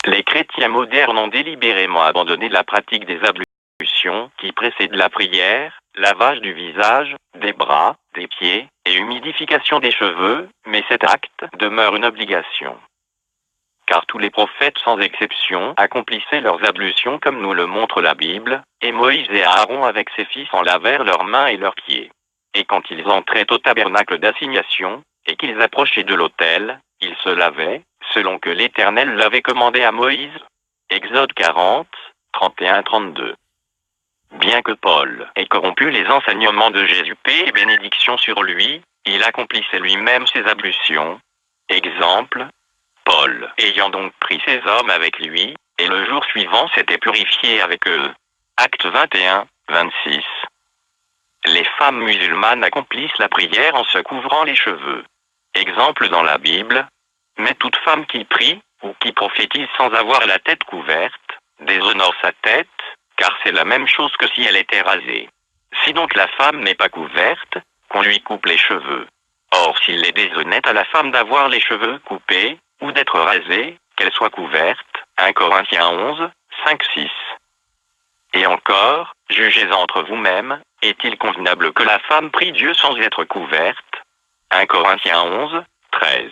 Les chrétiens modernes ont délibérément abandonné la pratique des ablutions qui précèdent la prière, lavage du visage, des bras, des pieds, et humidification des cheveux, mais cet acte demeure une obligation. Car tous les prophètes sans exception accomplissaient leurs ablutions comme nous le montre la Bible, et Moïse et Aaron avec ses fils en lavèrent leurs mains et leurs pieds. Et quand ils entraient au tabernacle d'assignation, et qu'ils approchaient de l'autel, ils se lavaient, selon que l'Éternel l'avait commandé à Moïse. Exode 40, 31-32. Bien que Paul ait corrompu les enseignements de Jésus, paix et bénédiction sur lui, il accomplissait lui-même ses ablutions. Exemple, Paul ayant donc pris ces hommes avec lui, et le jour suivant s'était purifié avec eux. Acte 21, 26. Les femmes musulmanes accomplissent la prière en se couvrant les cheveux. Exemple dans la Bible, mais toute femme qui prie, ou qui prophétise sans avoir la tête couverte, déshonore sa tête, car c'est la même chose que si elle était rasée. Si donc la femme n'est pas couverte, qu'on lui coupe les cheveux. Or s'il est déshonnête à la femme d'avoir les cheveux coupés, ou d'être rasée, qu'elle soit couverte, 1 Corinthiens 11, 5-6. Et encore, jugez entre vous-mêmes, est-il convenable que la femme prie Dieu sans être couverte? 1 Corinthiens 11, 13.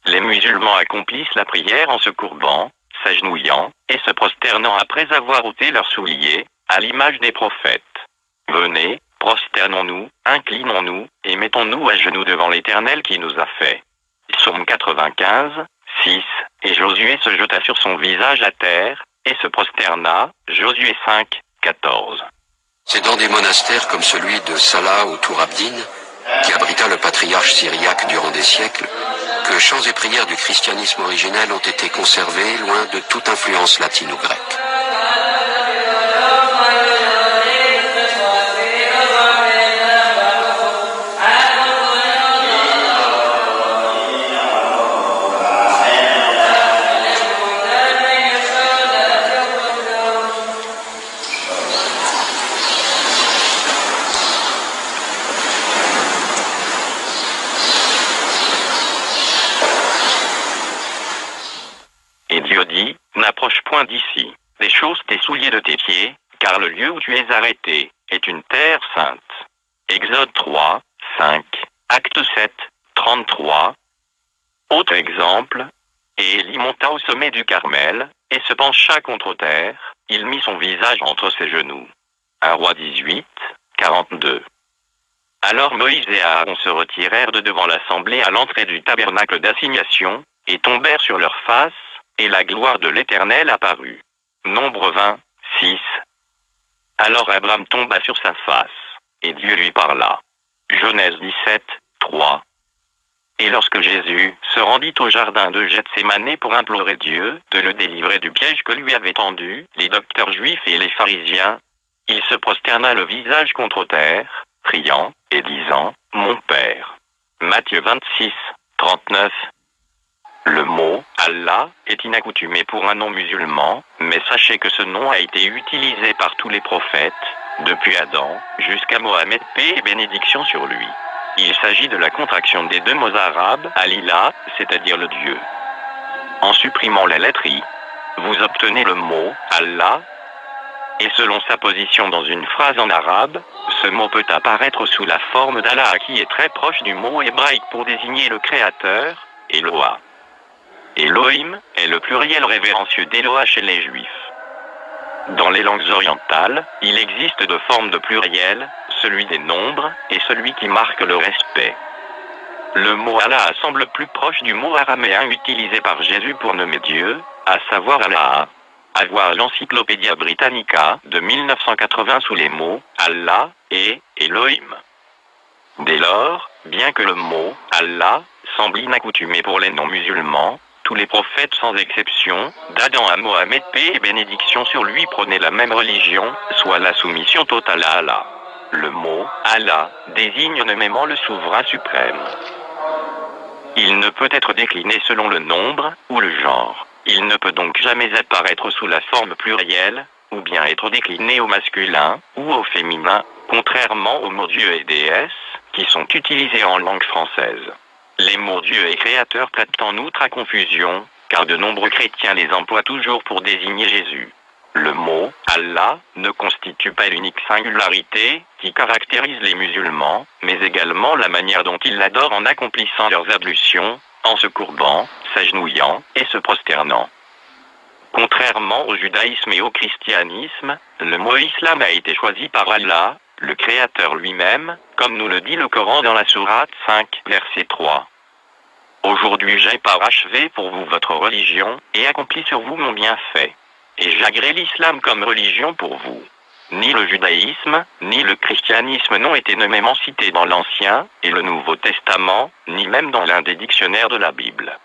Les musulmans accomplissent la prière en se courbant, s'agenouillant, et se prosternant après avoir ôté leurs souliers, à l'image des prophètes. Venez, prosternons-nous, inclinons-nous, et mettons-nous à genoux devant l'Éternel qui nous a fait. Psaume 95, 6, et Josué se jeta sur son visage à terre, et se prosterna, Josué 5, 14. C'est dans des monastères comme celui de Salah ou Tourabdin, qui abrita le patriarche syriaque durant des siècles, que chants et prières du christianisme originel ont été conservés loin de toute influence latine ou grecque. Et Dieu dit, n'approche point d'ici, déchausse tes souliers de tes pieds, car le lieu où tu es arrêté est une terre sainte. Exode 3, 5, Acte 7, 33. Autre exemple, et Élie monta au sommet du Carmel, et se pencha contre terre, il mit son visage entre ses genoux. 1 Roi 18, 42. Alors Moïse et Aaron se retirèrent de devant l'assemblée à l'entrée du tabernacle d'assignation, et tombèrent sur leur face, et la gloire de l'Éternel apparut. Nombre 20, 6. Alors Abraham tomba sur sa face, et Dieu lui parla. Genèse 17, 3. Et lorsque Jésus se rendit au jardin de Gethsémané pour implorer Dieu de le délivrer du piège que lui avaient tendu les docteurs juifs et les pharisiens, il se prosterna le visage contre terre, priant, et disant, « Mon Père ». Matthieu 26, 39. Le mot « Allah » est inaccoutumé pour un nom musulman, mais sachez que ce nom a été utilisé par tous les prophètes, depuis Adam, jusqu'à Mohammed, paix et bénédiction sur lui. Il s'agit de la contraction des deux mots arabes, Al-Ilah, c'est-à-dire le Dieu. En supprimant la lettre I, vous obtenez le mot Allah, et selon sa position dans une phrase en arabe, ce mot peut apparaître sous la forme d'Allah qui est très proche du mot hébraïque pour désigner le Créateur, Eloah. Elohim est le pluriel révérencieux d'Eloah chez les Juifs. Dans les langues orientales, il existe deux formes de pluriel, celui des nombres et celui qui marque le respect. Le mot Allah semble plus proche du mot araméen utilisé par Jésus pour nommer Dieu, à savoir Allah. À voir l'Encyclopédia Britannica de 1980 sous les mots Allah et Elohim. Dès lors, bien que le mot Allah semble inaccoutumé pour les non-musulmans, tous les prophètes sans exception, d'Adam à Mohammed, paix et bénédiction sur lui, prônaient la même religion, soit la soumission totale à Allah. Le mot Allah désigne nommément le souverain suprême. Il ne peut être décliné selon le nombre ou le genre. Il ne peut donc jamais apparaître sous la forme plurielle, ou bien être décliné au masculin ou au féminin, contrairement aux mots Dieu et déesse, qui sont utilisés en langue française. Les mots Dieu et Créateur prêtent en outre à confusion, car de nombreux chrétiens les emploient toujours pour désigner Jésus. Le mot « Allah » ne constitue pas l'unique singularité qui caractérise les musulmans, mais également la manière dont ils l'adorent en accomplissant leurs ablutions, en se courbant, s'agenouillant et se prosternant. Contrairement au judaïsme et au christianisme, le mot islam a été choisi par Allah, le Créateur lui-même, comme nous le dit le Coran dans la sourate 5, verset 3. Aujourd'hui j'ai parachevé pour vous votre religion, et accompli sur vous mon bienfait. Et j'agrée l'islam comme religion pour vous. Ni le judaïsme, ni le christianisme n'ont été nommément cités dans l'Ancien et le Nouveau Testament, ni même dans l'un des dictionnaires de la Bible.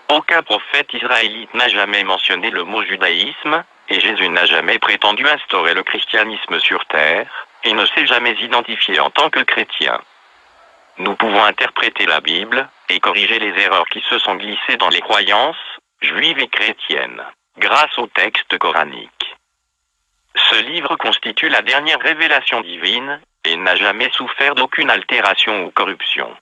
Aucun prophète israélite n'a jamais mentionné le mot judaïsme, et Jésus n'a jamais prétendu instaurer le christianisme sur terre, et ne s'est jamais identifié en tant que chrétien. Nous pouvons interpréter la Bible, et corriger les erreurs qui se sont glissées dans les croyances, juives et chrétiennes, grâce au texte coranique. Ce livre constitue la dernière révélation divine, et n'a jamais souffert d'aucune altération ou corruption.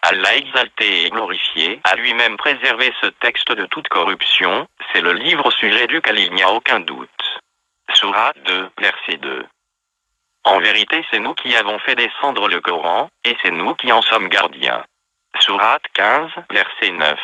Allah exalté et glorifié a lui-même préservé ce texte de toute corruption, c'est le livre au sujet duquel il n'y a aucun doute. Sourate 2, verset 2. En vérité c'est nous qui avons fait descendre le Coran, et c'est nous qui en sommes gardiens. Sourate 15, verset 9.